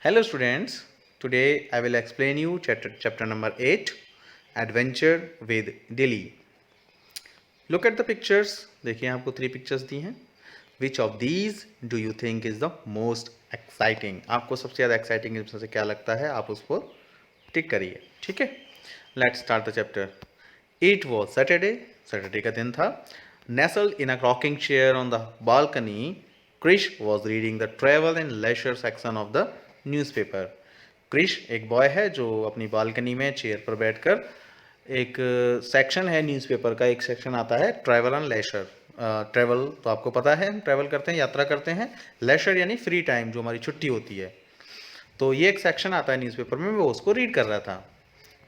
Hello students, today I will explain you chapter number 8, Adventure with Dilly. Look at the pictures. देखिए आपको 3 pictures दी हैं. Which of these do you think is the most exciting? आपको सबसे ज़्यादा exciting इसमें से क्या लगता है, आप उसको टिक करिए. ठीक है. Let's start the chapter. It was Saturday का दिन था. Nestled in a rocking chair on the balcony, Krish was reading the travel and leisure section of the newspaper. Krish एक बॉय है जो अपनी बालकनी में चेयर पर बैठकर एक सेक्शन है न्यूज़पेपर का, एक सेक्शन आता है ट्रैवल एंड लेशर. ट्रैवल तो आपको पता है, हम ट्रैवल करते हैं, यात्रा करते हैं. लेशर यानी फ्री टाइम, जो हमारी छुट्टी होती है. तो ये एक सेक्शन आता है न्यूज़पेपर में, वो उसको रीड कर रहा था.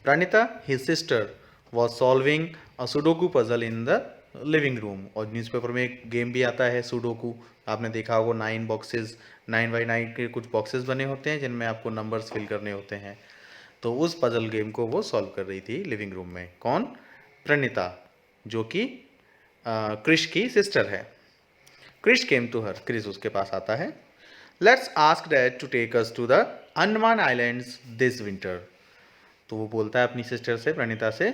Praneeta his sister was solving a sudoku puzzle in the living room. और न्यूज़पेपर में एक गेम भी आता है सुडोकू. आपने देखा होगा 9 बॉक्सेस, 9x9 के कुछ बॉक्सेस बने होते हैं जिनमें आपको नंबर्स फिल करने होते हैं. तो उस पजल गेम को वो सॉल्व कर रही थी लिविंग रूम में. कौन? प्रणीता, जो कि क्रिश की सिस्टर है. Krish came to her. Krish उसके पास आता है. Let's ask dad to take us to the Andaman islands this winter. तो वो बोलता है अपनी सिस्टर से, प्रणीता से,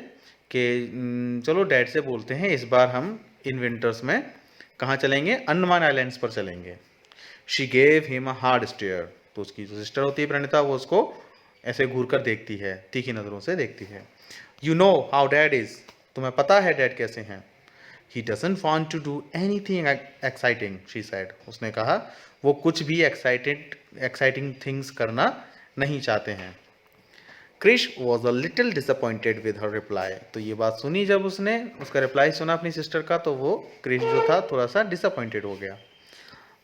कि चलो डैड से बोलते हैं इस बार हम इन विंटर्स में कहाँ चलेंगे, अंडमान आइलैंड्स पर चलेंगे. She gave him a hard stare. तो उसकी जो सिस्टर होती है प्रणीता, वो उसको ऐसे घूर कर देखती है, तीखी नज़रों से देखती है. You know how dad is. तुम्हें पता है डैड कैसे हैं. He doesn't want to do anything exciting, she said. उसने कहा वो कुछ भी एक्साइटिंग थिंग्स करना नहीं चाहते हैं. Krish was a little disappointed with her reply. तो ये बात सुनी, जब उसने उसका रिप्लाई सुना अपनी सिस्टर का, तो वो क्रिश जो था थोड़ा सा डिसअपॉइंटेड हो गया.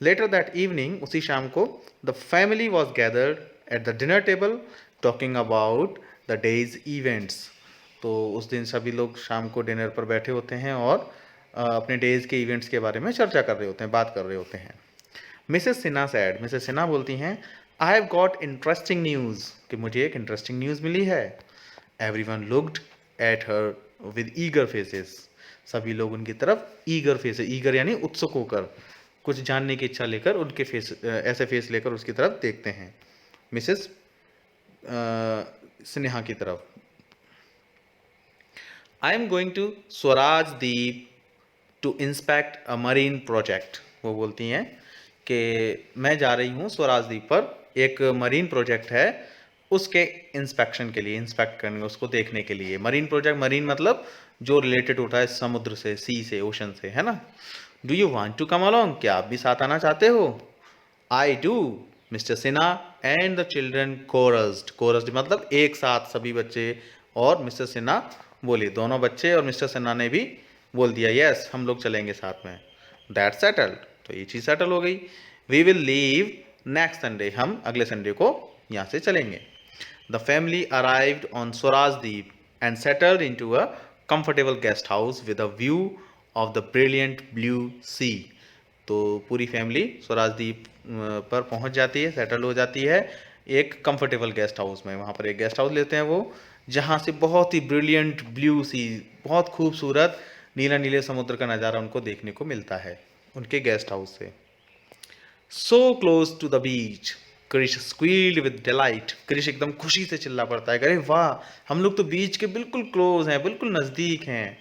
लेटर दैट इवनिंग, उसी शाम को, the family was gathered at the dinner table talking about the days events. तो उस दिन सभी लोग शाम को डिनर पर बैठे होते हैं और अपने डेज के इवेंट्स के बारे में चर्चा कर रहे होते हैं, बात कर रहे होते हैं. Mrs Sinha sad. Mrs Sinha बोलती हैं, I have got interesting news, कि मुझे एक इंटरेस्टिंग न्यूज़ मिली है. Everyone looked at her with eager faces. सभी लोग उनकी तरफ ईगर फेसेस, ईगर यानी उत्सुक होकर, कुछ जानने की इच्छा लेकर, उनके फेस, ऐसे फेस लेकर उसकी तरफ देखते हैं. मिसेस सिन्हा की तरफ. I am going to Swaraj Dweep to inspect a marine project. वो बोलती हैं कि मैं जा रही हूँ स्वराज द्वीप पर, एक मरीन प्रोजेक्ट है, उसके इंस्पेक्शन के लिए, इंस्पेक्ट करने, उसको देखने के लिए. मरीन प्रोजेक्ट, मरीन मतलब जो रिलेटेड होता है समुद्र से, सी से, ओशन से, है ना. Do you want to come along. क्या आप भी साथ आना चाहते हो. I do, mister Sinha and the children chorused. Chorused मतलब एक साथ सभी बच्चे, और मिस्टर सिन्हा बोले, दोनों बच्चे और मिस्टर सिन्हा ने भी बोल दिया, यस हम लोग चलेंगे साथ में. That settled. तो ये चीज़ सेटल हो गई. We will leave next Sunday. हम अगले संडे को यहाँ से चलेंगे. The family arrived on Swaraj Dweep and settled into a comfortable guest house with a view of the brilliant blue sea. तो पूरी फैमिली स्वराज द्वीप पर पहुंच जाती है, सेटल हो जाती है एक कंफर्टेबल गेस्ट हाउस में. वहाँ पर एक गेस्ट हाउस लेते हैं वो, जहाँ से बहुत ही ब्रिलियंट ब्लू सी, बहुत खूबसूरत नीला नीले समुद्र का नज़ारा उनको देखने को मिलता है उनके गेस्ट हाउस से. So close to the beach, Krish squealed with delight. Krish एकदम खुशी से चिल्ला पड़ता है, अरे वाह, हम लोग तो बीच के बिल्कुल क्लोज हैं, बिल्कुल नज़दीक हैं.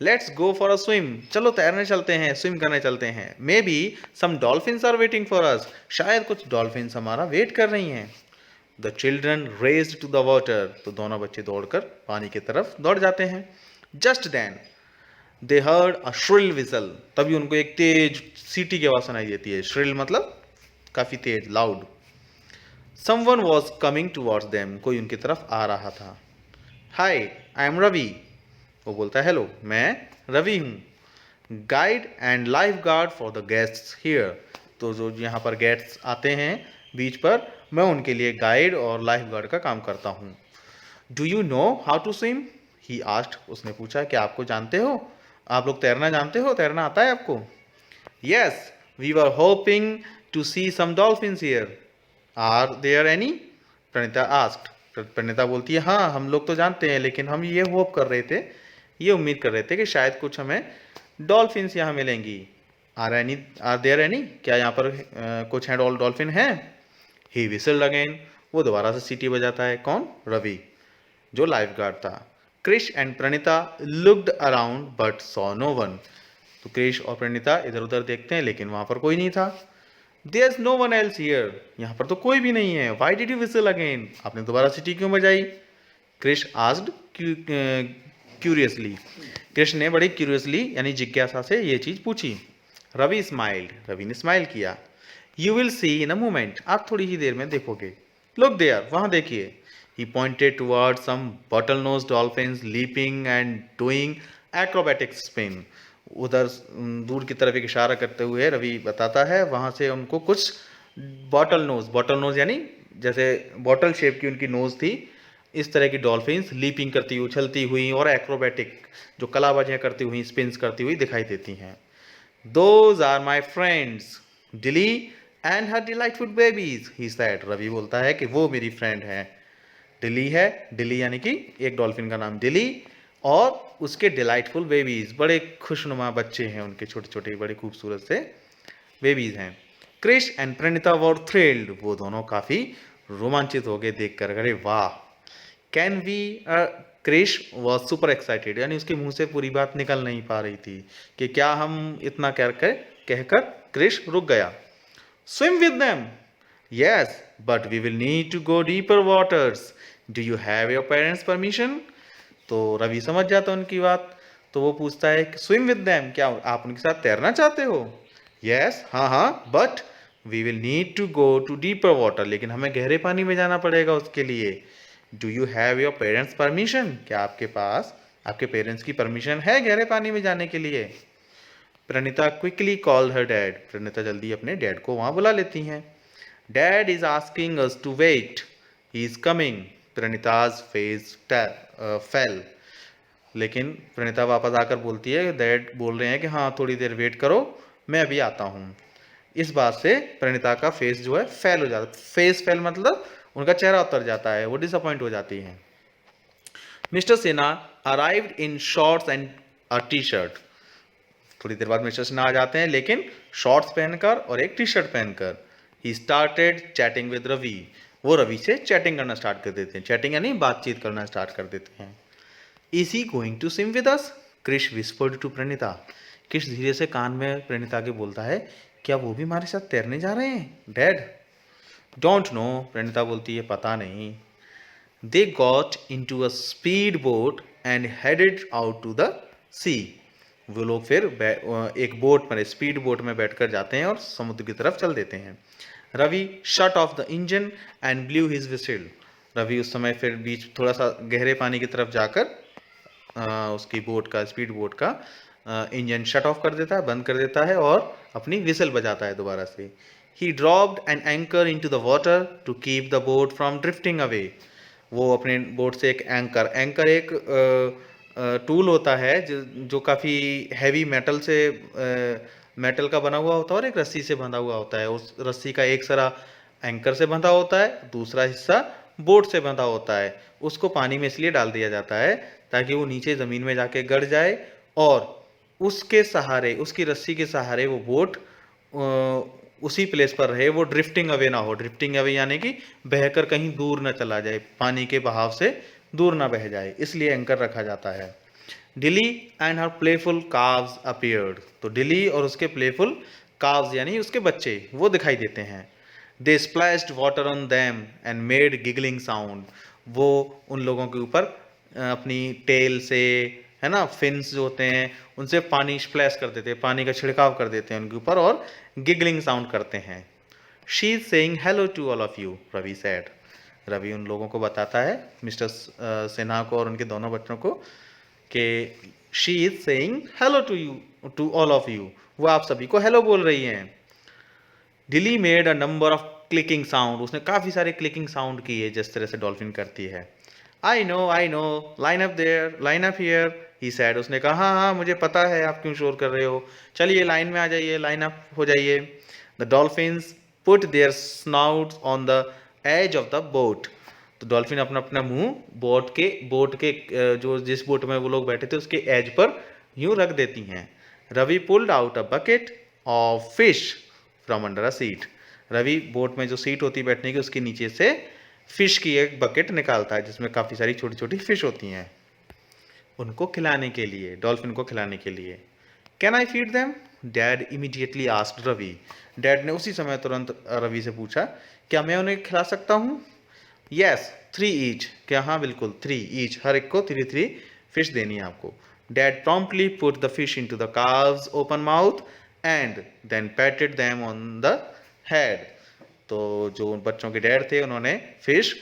Let's go for a swim. चलो तैरने चलते हैं, स्विम करने चलते हैं. Maybe some dolphins are waiting for us. शायद कुछ डॉल्फिन्स हमारा वेट कर रही हैं. The children raced to the water. तो दोनों बच्चे दौड़कर पानी की तरफ दौड़ जाते हैं. Just then they heard a shrill whistle. तभी उनको एक तेज सीटी की आवाज सुनाई देती है. श्रिल मतलब काफी तेज, loud. Someone was coming towards them. कोई उनकी तरफ आ रहा था. Hi, I am Ravi. वो बोलता है, हेलो, मैं रवि हूँ. Guide and lifeguard for the guests here. तो जो यहाँ पर गेस्ट्स आते हैं बीच पर, मैं उनके लिए गाइड और लाइफ गार्ड का काम करता हूँ. Do you know how to swim, he asked. उसने पूछा, क्या आपको जानते हो, आप लोग तैरना जानते हो, तैरना आता है आपको. Yes, we were hoping to see some dolphins here. Are there any, Praneeta asked. Praneeta बोलती है, हाँ हम लोग तो जानते हैं, लेकिन हम ये होप कर रहे थे, ये उम्मीद कर रहे थे कि शायद कुछ हमें डॉल्फिन्स यहाँ मिलेंगी. आर देयर एनी, क्या यहाँ पर कुछ हैं, डॉल्फिन हैं. ही विसल्ड अगेन, वो दोबारा से सीटी बजाता है। कौन? रवि, जो लाइफ गार्ड था। Krish and Praneeta looked around but saw no one, तो क्रिश और प्रणीता इधर उधर देखते हैं लेकिन वहां पर कोई नहीं था। There is no one else here, यहाँ पर तो कोई भी नहीं है। Why did you whistle again, आपने दोबारा सीटी क्यों बजाई? क्रिश आस्क्ड क्यूरियसली, कृष्ण ने बड़ी क्यूरियसली यानी जिज्ञासा से ये चीज पूछी। रवि स्माइल्ड, रवि ने स्माइल किया। You will see in a moment, आप थोड़ी ही देर में देखोगे। लुक देयर, वहां देखिए। He pointed toward some bottlenose dolphins leaping and doing acrobatic spin, उधर दूर की तरफ एक इशारा करते हुए रवि बताता है, वहां से उनको कुछ बॉटल नोज यानी जैसे बॉटल शेप की उनकी नोज थी, इस तरह की डॉल्फिन्स लीपिंग करती हुई, उछलती हुई और एक्रोबैटिक जो कलाबाजियां करती हुई, स्पिन्स करती हुई दिखाई देती हैं। Those are my friends Dilly and her delightful babies, he said, Ravi बोलता है कि वो मेरी फ्रेंड है। डिली है, डिली यानी कि एक डॉल्फिन का नाम डिली, और उसके डिलाइटफुल बेबीज, बड़े खुशनुमा बच्चे हैं उनके, छोटे छोटे बड़े खूबसूरत से बेबीज हैं। Krish and Praneeta were thrilled, वो दोनों काफी रोमांचित हो गए देखकर, अरे वाह। Can we, Krish was super excited, यानी उसके मुंह से पूरी बात निकल नहीं पा रही थी कि क्या हम इतना कहकर क्रिश रुक गया। Swim with them, yes but we will need to go deeper waters, do you have your parents permission, तो रवि समझ जाता है उनकी बात, तो वो पूछता है स्विम विद देम, क्या आप उनके साथ तैरना चाहते हो? यस, हाँ हाँ, but we will need to go to deeper water, लेकिन हमें गहरे पानी में जाना पड़ेगा उसके लिए। Do you have your parents permission, क्या आपके पास आपके पेरेंट्स की परमिशन है गहरे पानी में जाने के लिए? Praneeta quickly call her dad, Praneeta जल्दी अपने डैड को वहां बुला लेती हैं। Dad is asking us to wait, he is coming, Praneeta's face fell, लेकिन प्रणीता वापस आकर बोलती है, डैड बोल रहे हैं कि हाँ थोड़ी देर वेट करो, मैं अभी आता हूँ। इस बात से प्रणीता का फेस जो है फेल हो जाता है, फेस फेल मतलब उनका चेहरा उतर जाता है, वो डिसअपॉइंट हो जाती हैं। Mister Sinha arrived in shorts and a T shirt, थोड़ी देर बाद मिस्टर सिन्हा आ जाते हैं लेकिन शॉर्ट्स पहनकर और एक टी शर्ट पहनकर। He started chatting with Ravi, वो रवि से चैटिंग करना स्टार्ट कर देते हैं, चैटिंग यानी बातचीत करना स्टार्ट कर देते हैं। Is he going to swim with us, Krish whispered to Praneeta, Krish धीरे से कान में प्रणीता के बोलता है, क्या वो भी हमारे साथ तैरने जा रहे हैं डैड? डोंट नो, प्रणीता बोलती है पता नहीं। They got into a speed boat and headed out to the sea, वो लोग फिर एक बोट में, स्पीड बोट में बैठकर जाते हैं और समुद्र की तरफ चल देते हैं। Ravi shut off the engine and blew his whistle, Ravi उस समय फिर बीच थोड़ा सा गहरे पानी की तरफ जाकर उसकी बोट का, स्पीड बोट का इंजन शट ऑफ कर देता है, बंद कर देता है और अपनी विसल बजाता है दोबारा से। He dropped an anchor into the water to keep the boat from drifting away, वो अपने बोट से एक एंकर एक टूल होता है जो काफ़ी हैवी मेटल से मेटल का बना हुआ होता है और एक रस्सी से बंधा हुआ होता है, उस रस्सी का एक सरा एंकर से बंधा होता है, दूसरा हिस्सा बोट से बंधा होता है, उसको पानी में इसलिए डाल दिया जाता है ताकि वो नीचे ज़मीन में जाके गड़ जाए और उसके सहारे, उसकी रस्सी के सहारे वो बोट उसी प्लेस पर रहे, वो ड्रिफ्टिंग अवे ना हो, ड्रिफ्टिंग अवे यानी कि बहकर कहीं दूर ना चला जाए, पानी के बहाव से दूर ना बह जाए, इसलिए एंकर रखा जाता है। Dilly and her playful calves appeared, तो डिली और उसके प्लेफुल काव्स यानी उसके बच्चे वो दिखाई देते हैं। They splashed water on them and made giggling sound, वो उन लोगों के ऊपर अपनी टेल से, है ना, फिन्स जो होते हैं उनसे पानी स्प्लैश कर देते हैं, पानी का छिड़काव कर देते हैं उनके ऊपर और गिगलिंग साउंड करते हैं। She is saying hello to all of you, Ravi said, Ravi उन लोगों को बताता है, मिस्टर सिन्हा को और उनके दोनों बच्चों को, कि she is saying hello to you, to all of you, वो आप सभी को हेलो बोल रही हैं। Dilly made a number of clicking sound, उसने काफ़ी सारे क्लिकिंग साउंड किए जिस तरह से डॉल्फिन करती है। I know, line up there, line up here, he said, उसने कहा हाँ हाँ मुझे पता है आप क्यों शोर कर रहे हो, चलिए लाइन में आ जाइए, लाइन अप हो जाइए। The dolphins put their snouts on the edge of the boat, तो डॉल्फिन अपना अपना मुंह बोट के जो जिस बोट में वो लोग बैठे थे उसके एज पर यूं रख देती हैं। Ravi pulled out a bucket of fish from under a seat, Ravi boat में जो सीट होती है बैठने की उसके नीचे से फिश की एक बकेट निकालता है जिसमें काफ़ी सारी छोटी छोटी फिश होती हैं, उनको खिलाने के लिए, डॉल्फिन को खिलाने के लिए। Can I feed them? Dad immediately asked Ravi. Dad ने उसी समय तुरंत रवि से पूछा, क्या मैं उन्हें खिला सकता हूँ? Yes, 3 each. क्या? हाँ बिल्कुल, 3 ईच, हर एक को 3 फिश देनी है आपको। Dad promptly put the fish into the calves open mouth and then patted them on the head. तो जो बच्चों के डैड थे उन्होंने फिश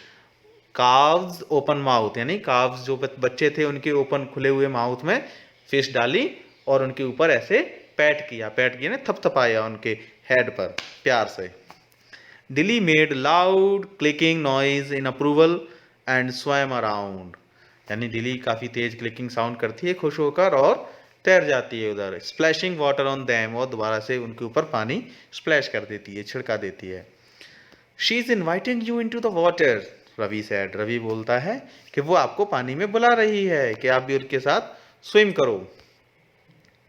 काव्स ओपन माउथ, यानी काव्स जो बच्चे थे उनके ओपन खुले हुए माउथ में फिश डाली और उनके ऊपर ऐसे पैट किया ना, थपथपाया उनके हेड पर प्यार से। Dilly made loud clicking noise in approval and swam around, यानी डिली काफी तेज क्लिकिंग साउंड करती है खुश होकर और तैर जाती है उधर। स्प्लैशिंग वाटर ऑन देम, और दोबारा से उनके ऊपर पानी स्प्लैश कर देती है, छिड़का देती है। She is inviting you into the water, Ravi said. Ravi बोलता है कि वो आपको पानी में बुला रही है कि आप भी उनके साथ स्विम करो।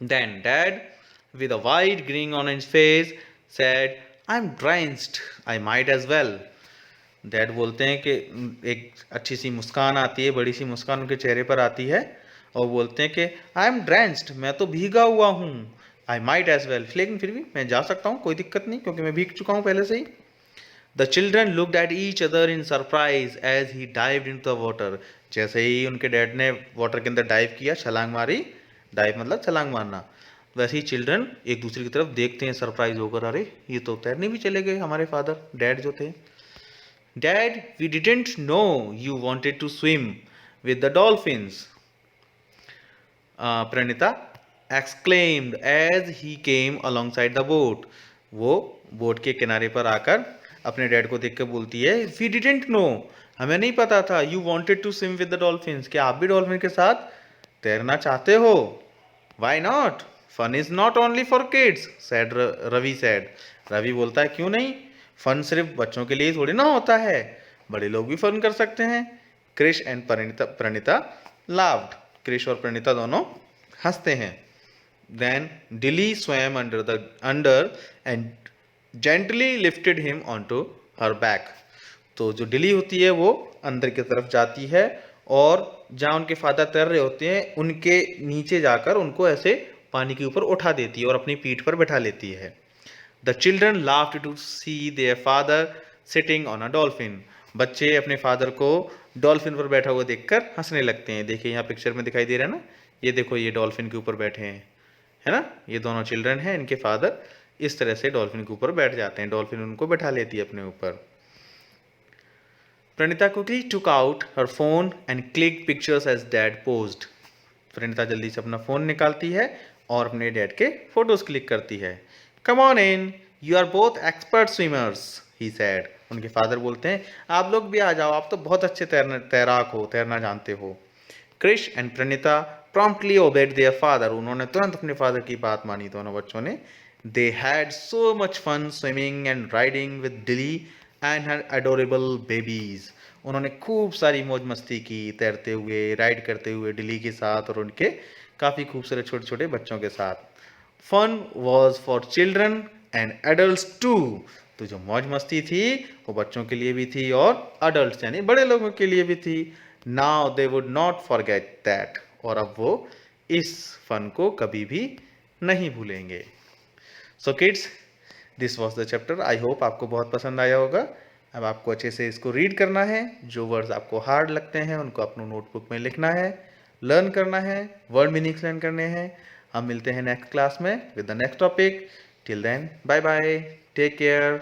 Then dad with a wide grin on his face said, I'm drenched, I might as well. Dad बोलते हैं कि एक अच्छी सी मुस्कान आती है, बड़ी सी मुस्कान उनके चेहरे पर आती है और बोलते हैं कि आई एम ड्रेंच्ड, मैं तो भीगा हुआ हूँ। आई माइट एज वेल, लेकिन फिर भी मैं जा सकता हूँ, कोई दिक्कत नहीं क्योंकि मैं भीग चुका हूँ पहले से ही। The children looked at each other in surprise as he dived into the water. जैसे ही उनके डैड ने वाटर के अंदर डाइव किया, छलांग मारी, डाइव मतलब छलांग मारना, वैसे ही चिल्ड्रन एक दूसरे की तरफ देखते हैं सरप्राइज होकर, अरे ये तो तैरने भी चले गए हमारे फादर, डैड जो थे। Dad, we didn't know you wanted to swim with the dolphins, Praneeta exclaimed as he came alongside the boat. वो बोट के किनारे पर आकर अपने डैड को देखकर बोलती है, वी डिडंट नो, हमें नहीं पता था, you wanted to swim with the dolphins, क्या आप भी डॉल्फिन के साथ तैरना चाहते हो? Why not, fun is not only for kids said, Ravi said. Ravi बोलता है, क्यों नहीं, फन सिर्फ बच्चों के लिए थोड़ी ना होता है, बड़े लोग भी फन कर सकते हैं। क्रिश एंड प्रणीता लाफ्ड, क्रिश और प्रणीता दोनों हंसते हैं। Then Dilly swam under and gently lifted him onto her back. तो जो डिली होती है वो अंदर की तरफ जाती है और जहाँ उनके फादर तैर रहे होते हैं उनके नीचे जाकर उनको ऐसे पानी के ऊपर उठा देती है और अपनी पीठ पर बैठा लेती है। The children laughed to see their father sitting on a dolphin. बच्चे अपने फादर को डॉल्फिन पर बैठा हुआ देखकर हंसने लगते हैं। देखिए यहाँ पिक्चर में दिखाई दे रहा है ना, ये देखो, ये डॉल्फिन के ऊपर बैठे हैं, है ना, ये दोनों चिल्ड्रन हैं, इनके फादर इस तरह से डॉल्फिन के ऊपर बैठ जाते हैं, डॉल्फिन उनको बैठा लेती है अपने ऊपर। Pranita quickly took out her phone and clicked pictures as dad posed. Pranita जल्दी से अपना फोन निकालती है और अपने डैड के फोटोज क्लिक करती है। Come on in, you are both expert swimmers, he said. उनके फादर बोलते हैं, आप लोग भी आ जाओ, आप तो बहुत अच्छे तैराक हो, तैरना जानते हो। Krish and Praneeta promptly obeyed their father. उन्होंने तुरंत अपने फादर की बात मानी दोनों बच्चों ने। They had so much fun swimming and riding with Dilly and her adorable babies. उन्होंने खूब सारी मौज मस्ती की, तैरते हुए, राइड करते हुए डिली के साथ और उनके काफ़ी खूबसूरत छोटे छोटे बच्चों के साथ। Fun was for children and adult too. तो जो मौज मस्ती थी वो बच्चों के लिए भी थी और अडल्ट यानी बड़े लोगों के लिए भी थी। Now they would not forget that, और अब वो इस फन को कभी भी नहीं भूलेंगे। So kids, this was the chapter. I hope आपको बहुत पसंद आया होगा। अब आपको अच्छे से इसको रीड करना है, जो वर्ड्स आपको हार्ड लगते हैं उनको अपने नोटबुक में लिखना है, लर्न करना है, वर्ड मीनिंग्स लर्न करने हैं। हम मिलते हैं नेक्स्ट क्लास में with the next topic. Till then, bye bye, take care.